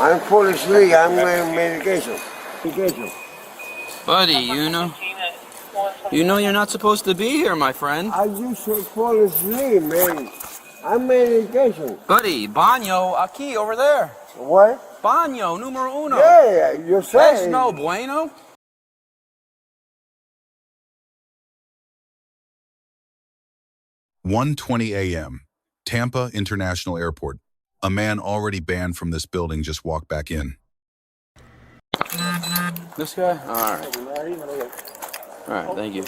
I'm full asleep. I'm on medication. Medication. Buddy, you know you're not supposed to be here, my friend. I just fall asleep, man. I'm medication. Buddy, baño aquí over there. What? Baño numero uno. Yeah, you say. Es no bueno. (1:20 a.m. Tampa International Airport. A man already banned from this building just walked back in. This guy? Alright. Alright, thank you.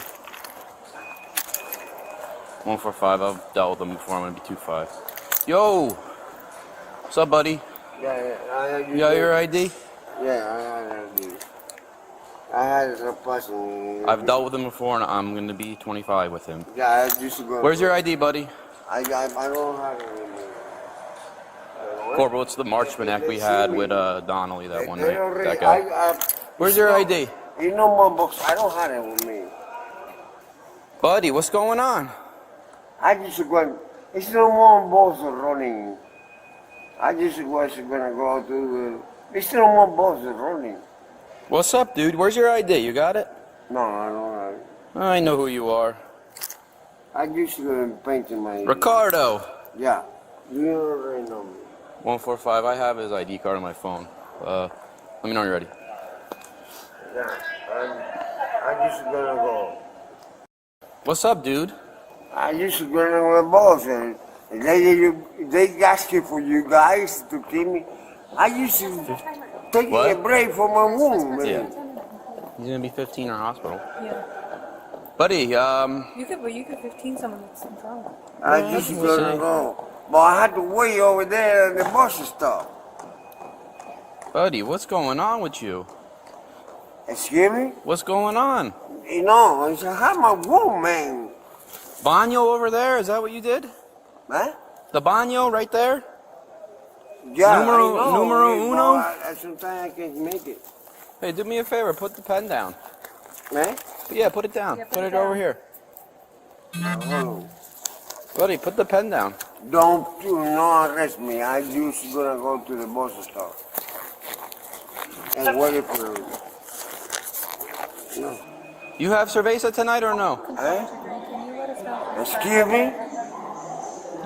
145, I've dealt with him before, I'm gonna be 25. Yo! What's up, buddy? Yeah, You got your ID? Yeah, I had ID. I had a trespassing. I've dealt with him before and I'm gonna be 25 with him. Yeah, I used to go. Where's your ID, buddy? I don't have it with me. Corporal, it's the Marchman Act we had with Donnelly that one night. That guy. Where's your ID? You know my books. I don't have it with me. Buddy, what's going on? I just going. It's no more balls running. I just was gonna go to. It's no more balls running. What's up, dude? Where's your ID? You got it? No, I don't have it. I know who you are. I just gonna paint my. Ricardo. Yeah, you already know me. 145, I have his ID card on my phone. Let me know when you're ready. Yeah, I just gonna go. What's up, dude? I just gonna go balls and they asking for you guys to keep me. I used to take a break from my womb, man. Yeah. He's gonna be 15 in our hospital. Yeah. Buddy, You could 15 someone that's in trouble. I just gonna go. But I had to wait over there at the bus stop. Buddy, what's going on with you? Excuse me? What's going on? You know, I have my womb, man. Baño over there? Is that what you did? Huh? The baño right there? Yeah, Numero uno? Sometimes I can't make it. Hey, do me a favor. Put the pen down. Man? Yeah, put it down. Yeah, put it over here. Oh. Buddy, put the pen down. Don't you no arrest me. I just gonna go to the bus stop. And wait for you. No. You have cerveza tonight or no? Huh? Can you let us know? Excuse me?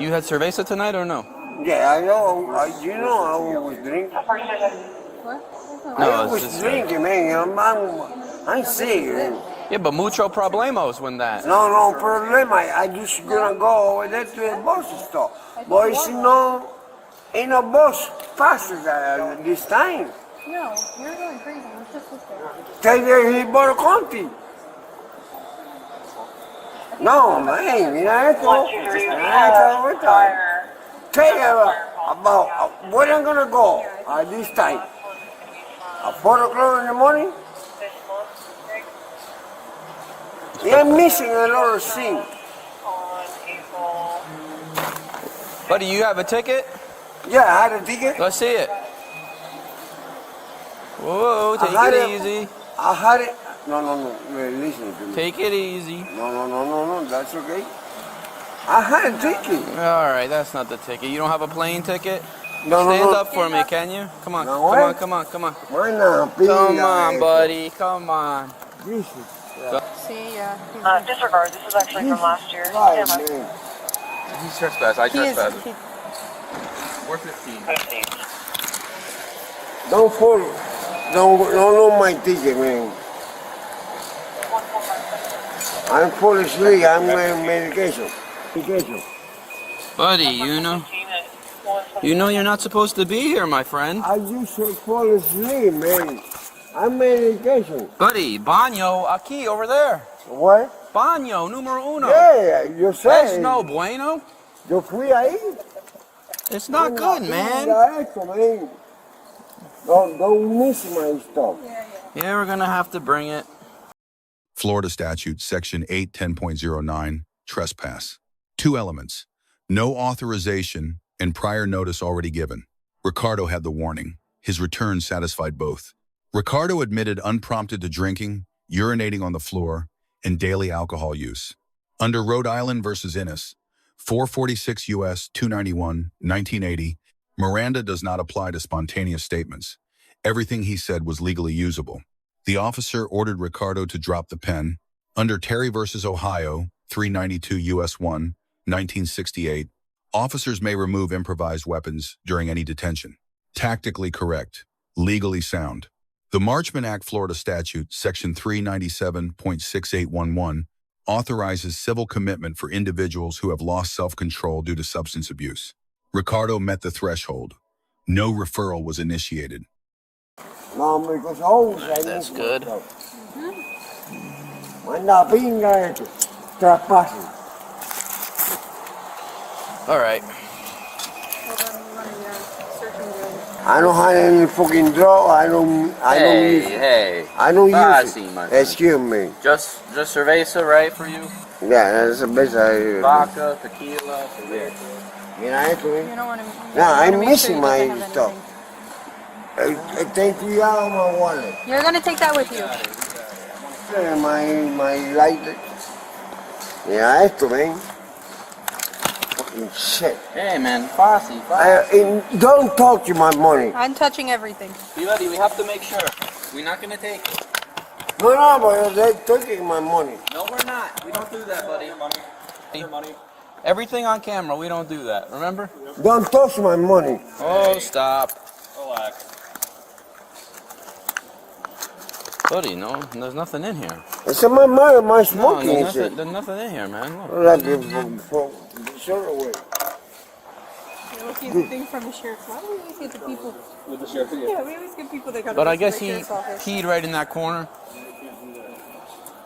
You had cerveza tonight or no? Yeah, I know. You know I always drink. What? No, I it's always just- drinking, man. I'm sick. Man. Yeah, but mucho problemos when that. No problem. I just gonna go over there to the bus stop. But it's no, ain't no bus passes this time. No, you're going crazy. Let's just look there. Take the Hibor Conti. No, man, mira esto. Tell you about where I'm gonna go at this time. At 4 o'clock in the morning. Yeah, I'm missing a lot of things. Buddy, you have a ticket? Yeah, I had a ticket. Let's see it. Whoa, take it easy. I had it. No, listen to me. Take it easy. No, that's okay. I had a ticket. All right, that's not the ticket. You don't have a plane ticket? No. Stand up for me, can you? Come on, No, what? come on. Why not? Come on, buddy, come on. Jesus. See, yeah. Disregard, this is actually from last year. Right, Yeah, man. He's trespassed. I He is. trespassed. We're 15. 15. Don't follow. Don't know my ticket, man. I'm full asleep. I'm on medication. Medication. Buddy, you know you're not supposed to be here, my friend. I just fall asleep, man. I'm medication. Buddy, baño aquí over there. What? Baño numero uno. Yeah, you say. Es no bueno. Yo fui ahí. It's not good, man. Man. Don't miss my stuff. Yeah, we're gonna have to bring it. Florida Statute, Section 810.09, trespass. 2 elements: no authorization and prior notice already given. Ricardo had the warning. His return satisfied both. Ricardo admitted unprompted to drinking, urinating on the floor, and daily alcohol use. Under Rhode Island versus Innis, 446 U.S. 291, 1980, Miranda does not apply to spontaneous statements. Everything he said was legally usable. The officer ordered Ricardo to drop the pen. Under Terry versus Ohio, 392 U.S. 1, 1968, officers may remove improvised weapons during any detention. Tactically correct. Legally sound. The Marchman Act Florida Statute, Section 397.6811, authorizes civil commitment for individuals who have lost self-control due to substance abuse. Ricardo met the threshold. No referral was initiated. Mom, because always That's good. Manda pinga esto. Trespassing. All right. Hold on, you want to search and do. I don't have any fucking drug. I don't use it. Hey. I don't use Fácil, it. my friend. Excuse me. Just cerveza, right, for you? Yeah, that's the best I hear. Vodka, tequila, cerveza. Mira esto, You eh. don't want to. Nah, I'm make missing sure my he doesn't have stuff. anything. Ten cuidado my wallet. You're gonna take that with you. My lighter. Mira esto, man. Fucking shit. Hey, man, fácil. Don't touch my money. I'm touching everything. Be ready, we have to make sure. We're not going to take it. No, but they're taking my money. No, we're not. We don't do that, buddy. Money. Everything on camera, we don't do that. Remember? Don't touch my money. Oh, stop. Relax. Buddy, no, there's nothing in here. It's my money, my No, smoking shit. there's nothing in here, man. Look. Like shut away. You're looking at the thing from the sheriff. Why do we always get the people? With the sheriff, Yeah, we always get people that come But to I guess the he sheriff's office. peed right in that corner.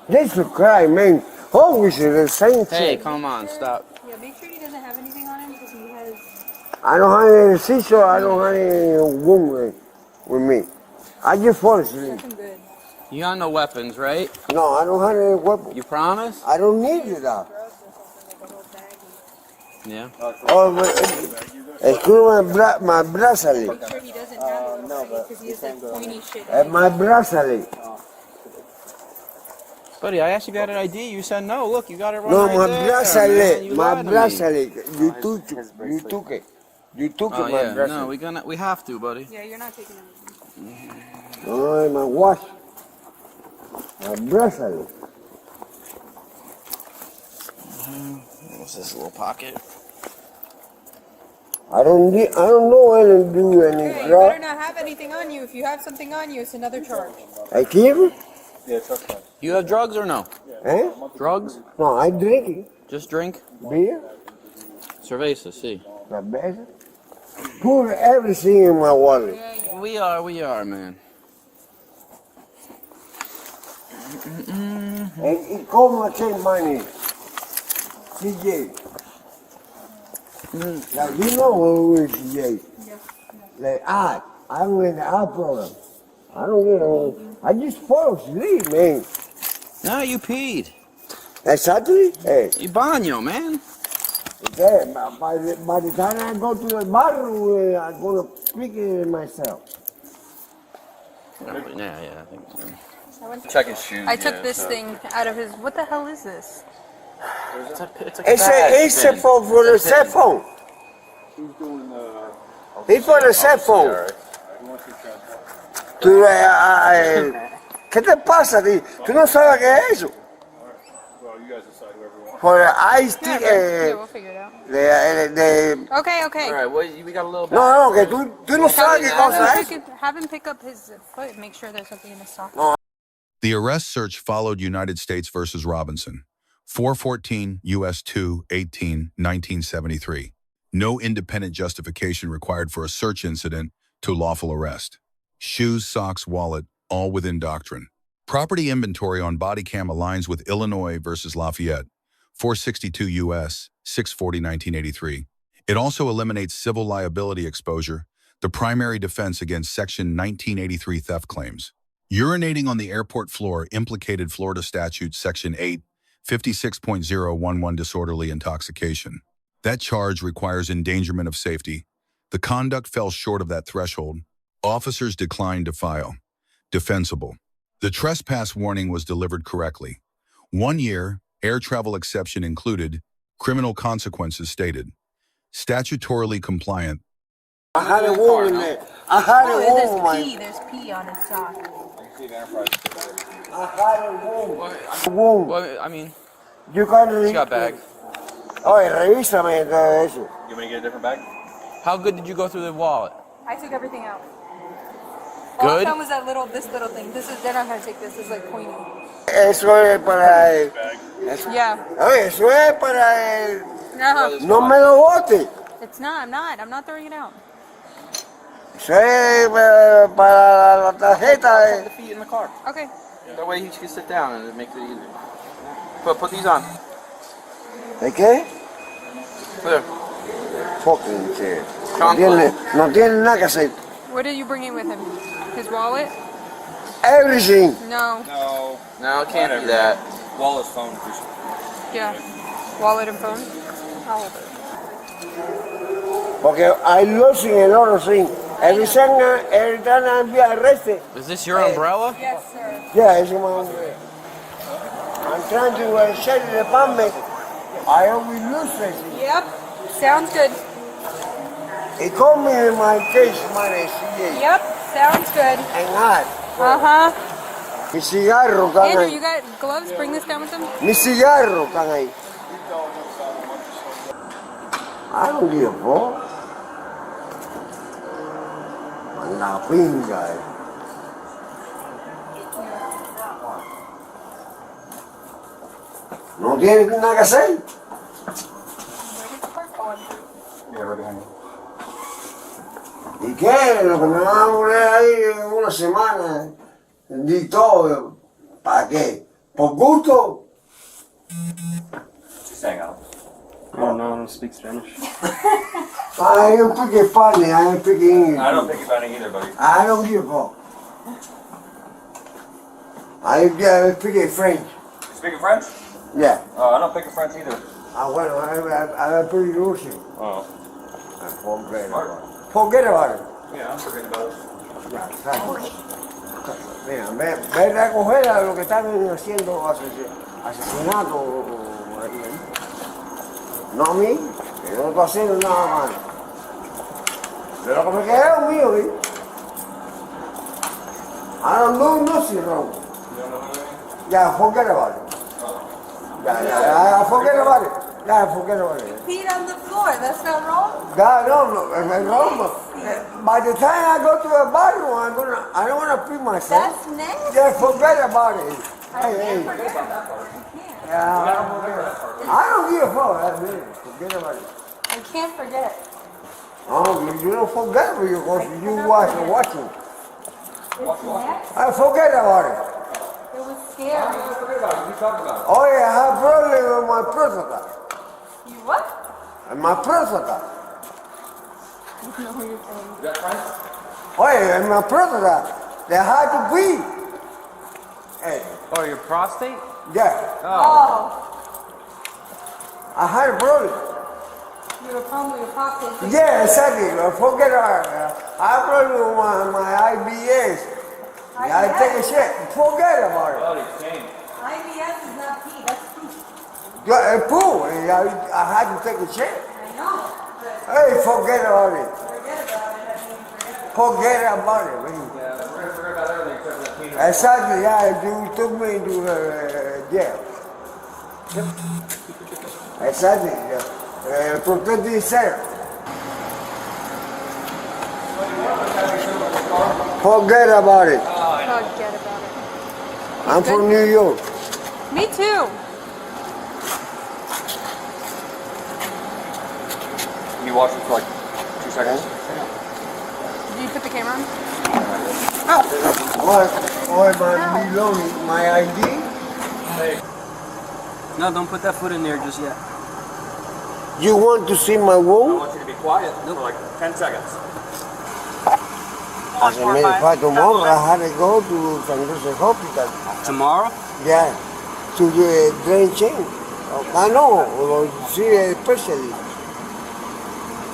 This is cry, man. Always the same Hey, shit. come on, stop. Yeah, make sure he doesn't have anything on him because he has. I don't have any seashore. I don't have any wound with me. I just fall asleep. Nothing good. You got no weapons, right? No, I don't have any weapon. You promise? I don't need it. Drugs or something, like a whole baggie. Yeah. Oh, but my bracelet. Make sure he doesn't have it because he has like pointy shit. My bracelet. Buddy, I asked you if you had an ID. You said no. Look, you got it right No, right my there, man. bracelet. You My lied to me. bracelet. You took it. You took it. You took Oh it, my yeah, bracelet. no, we have to, buddy. Yeah, you're not taking anything. No, my watch. My bracelet. What's this little pocket? I don't know how to do any Yeah, you better drug. not have anything on you. If you have something on you, it's another charge. I keep it? Yeah, trespass. You have drugs or no? Eh? Drugs? No, I drink it. Just drink? Beer. Cerveza, see. The best. Put everything in my wallet. We are, man. And it come and take money. CJ. Now, you know who is CJ? Like, I'm in the art program. I don't get home. I just fall asleep, man. No, you peed. Exactly? Hey, You baño, man. okay, by the time I go to the bathroom, I'm going to pick it myself. Yeah, I think so. Check his shoes. I took this thing out of his. What the hell is this? It's a It's a phone for the cell phone. He's doing It's for the cell phone. Tú, ¿qué te pasa a ti? ¿Tú no sabes qué es eso? well, you guys decide whoever you want. For the ice Yeah, tea, we'll figure it out. Okay. All right, well, we got a little bit. no, que tú no sabes qué cosa es. Have him pick up his foot. Make sure there's something in his sock. The arrest search followed United States versus Robinson, 414 U.S. 2, 18, 1973. No independent justification required for a search incident to lawful arrest. Shoes, socks, wallet, all within doctrine. Property inventory on Bodycam aligns with Illinois versus Lafayette, 462 U.S., 640, 1983. It also eliminates civil liability exposure, the primary defense against Section 1983 theft claims. Urinating on the airport floor implicated Florida Statute Section 8, 56.011 disorderly intoxication. That charge requires endangerment of safety. The conduct fell short of that threshold. Officers declined to file. Defensible. The trespass warning was delivered correctly. 1 year, air travel exception included, criminal consequences stated. Statutorily compliant, I had a wound in there. I had a wound, there's man. pee. There's pee on his sock. I had a wound. Well, I mean, You got he's got bags. Oye, revísame todo eso. You want me to get a different bag? How good did you go through the wallet? I took everything out. All I Good? found was this little thing. They're not gonna take this. It's like pointing. Eso es para el... Yeah. Oye, eso es para el... No, No me lo bote. it's not. I'm not throwing it out. Eso es para la tarjeta. The feet in the car. Okay. That way he can sit down and it makes it easier. Put these on. ¿De qué? There. Fucking shit. Chocolate. No tiene nada que hacer. What are you bringing with him? His wallet? Everything. No. No. No, it can't be that. Wallet's phone. Yeah. Wallet and phone? I'll hold it. Porque hay luz en el oro, sí. Every time I be arrested. Is this your umbrella? Yes, sir. Yeah, it's my... I'm trying to shut the apartment. I always lose it. Yep. Sounds good. He called me in my case, man, CA. Yep. Sounds good. And hot. Uh-huh. Mi cigarro están Andrew, ahí. you got gloves? Bring this down with them. Mi cigarro están ahí. I don't give a fuck. La pinga. No tiene nada que hacer. Yeah, right behind you. ¿Y qué? Lo que me van a poner ahí una semana. Di todo. ¿Para qué? ¿Por gusto? Just hang out. Oh no, I don't speak Spanish. I don't speak Spanish, I don't speak English. I don't think about it either, buddy. I don't give a fuck. I speak French. You speaking French? Yeah. I don't speak French either. Bueno, I speak Russian. Oh. Forget about it. Yeah, I'm forgetting about it. Ya, exacto. Mira, ve a coger a lo que están haciendo asesinato. No a mí, que yo no estoy haciendo nada malo. De lo que me quedé es mío, ¿sí? I don't do nothing wrong. Yeah, forget about it. Yeah, forget about it. Yeah, forget about it. Peed on the floor. That's not wrong? God, no, it's wrong. By the time I go to the bathroom, I don't want to pee myself. That's nasty. Yeah, forget about it. I can't forget about it. You can't. Yeah, I don't give a fuck. That's it. Forget about it. I can't forget. Oh, you don't forget because you watching. It's nasty. I forget about it. It was scary. Oh yeah, I have problem with my prostate. You what? And my prostate. I don't know what you're saying. Oh yeah, and my prostate. They had to pee. Hey, Oh, your prostate? yeah, Oh. I had a problem. You have a problem with your prostate. Yeah, exactly. Forget about it. I have a problem with my IBS. I take a shit. Forget about it. IBS is not pee. That's poop. Yeah, poo. I had to take a shit. I know. But Hey, forget about it. forget about it. I mean, Forget about it, man. Exactly, yeah, you took me to jail. Exactly, protective center. Forget about it. forget about it. I'm from New York. Me too. Can you watch it for like 2 seconds? Did you put the camera on? What my belonging, my ID? No, don't put that foot in there just yet. You want to see my I wound? want you to be quiet for like 10 seconds. As a matter of fact, tomorrow I had to go to San Jose Hospital. Tomorrow? Yeah, to the drain change. I know, or see a specialist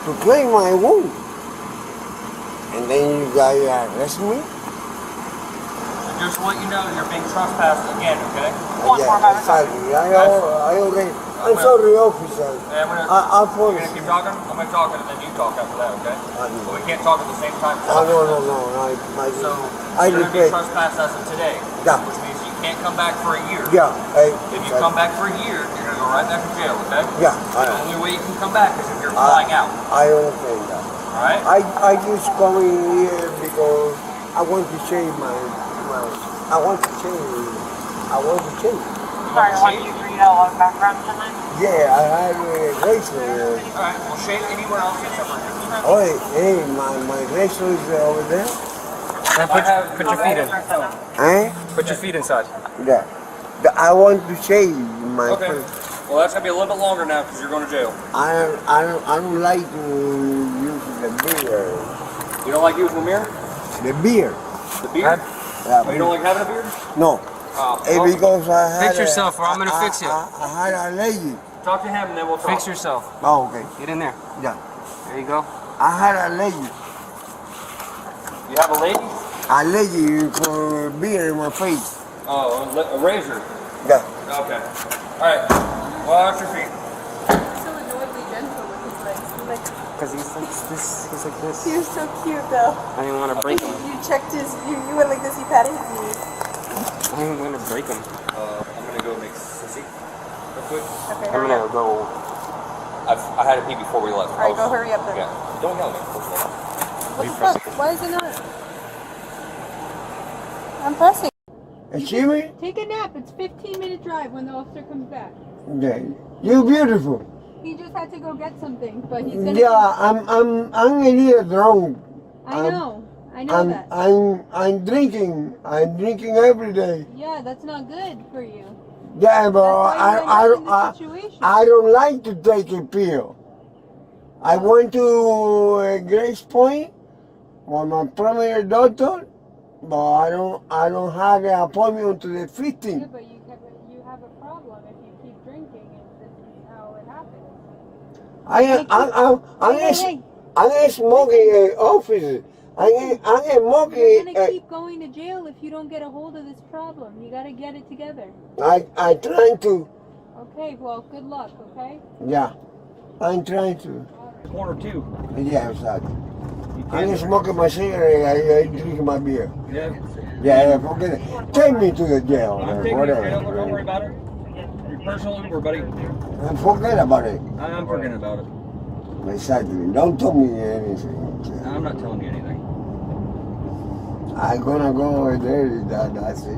to clean my wound. And then you guys arrest me? Just to let you know, you're being trespassed again, okay? Yeah, exactly. I already I'm sorry, officer. Yeah, I'll you're promise. gonna keep talking? I'm gonna talk and then you talk after that, okay? But we can't talk at the same time. Oh, no. So, I you're gonna be repay. trespassed as of today. Yeah. Which means you can't come back for a year. Yeah. If you come back for a year, you're gonna go right back to jail, okay? Yeah. The only way you can come back is if you're flying out. I understand that. Alright? I just come in here because I want to change I want to change. Sorry, 1, 2, 3, you got a lot of background tonight? Yeah, I have a razor. Alright, well shave anywhere else except for here. Oh, hey, my razor is over there. Put your feet in. Eh? Put your feet inside. Yeah. I want to shave my Okay. face. Well, that's gonna be a little bit longer now because you're going to jail. I don't like to use the beard. You don't like using the mirror? The beard. The beard? Yeah, Oh, you don't like having a beard? No. Oh, Hey, well, because I had Fix yourself or I'm gonna fix you. I had a lady. talk to him and then we'll talk. Fix yourself. Oh, okay. Get in there. Yeah. There you go. I had a lady. You have a lady? A lady for beard in my face. Oh, a razor. Yeah. Okay. Alright. Wash your feet. So annoyingly gentle with his legs. Because he's like this. He's like this. He was so cute though. I didn't want to break him. You checked his, you went like this, you patted his knees. I didn't want to break him. I'm gonna go make sissy real quick. Okay, I'm hurry gonna up. go. I had to pee before we left. Alright, go hurry up then. Yeah. Don't yell at me. First of all. What the fuck? Why is it not? I'm pressing. Excuse me? Take a nap. It's 15-minute drive when the officer comes back. Yeah. You're beautiful. He just had to go get something, but he's gonna. Yeah, I'm a little drunk. I know that. I'm drinking. I'm drinking every day. Yeah, that's not good for you. Yeah, but That's why you end up in this situation. I don't like to take a pill. I went to Grace Point with my primary doctor, but I don't have an appointment until the Yeah, 15th. but you have a problem if you keep drinking, and this is how it happens. I'm smoking office. I'm You're smoking. gonna keep going to jail if you don't get a hold of this problem. You gotta get it together. I trying to. Okay, well, good luck, okay? Yeah, I'm trying to. Corner two. Yeah, exactly. I'm smoking my cigarette. I drink my beer. Yeah. Yeah, forget it. Take me to the jail I'm or taking whatever. it. Don't worry about it. Your personal Uber, buddy. Forget about it. I'm forgetting about it. Exactly. Don't tell me anything. I'm not telling you anything. I'm gonna go over there. That's it.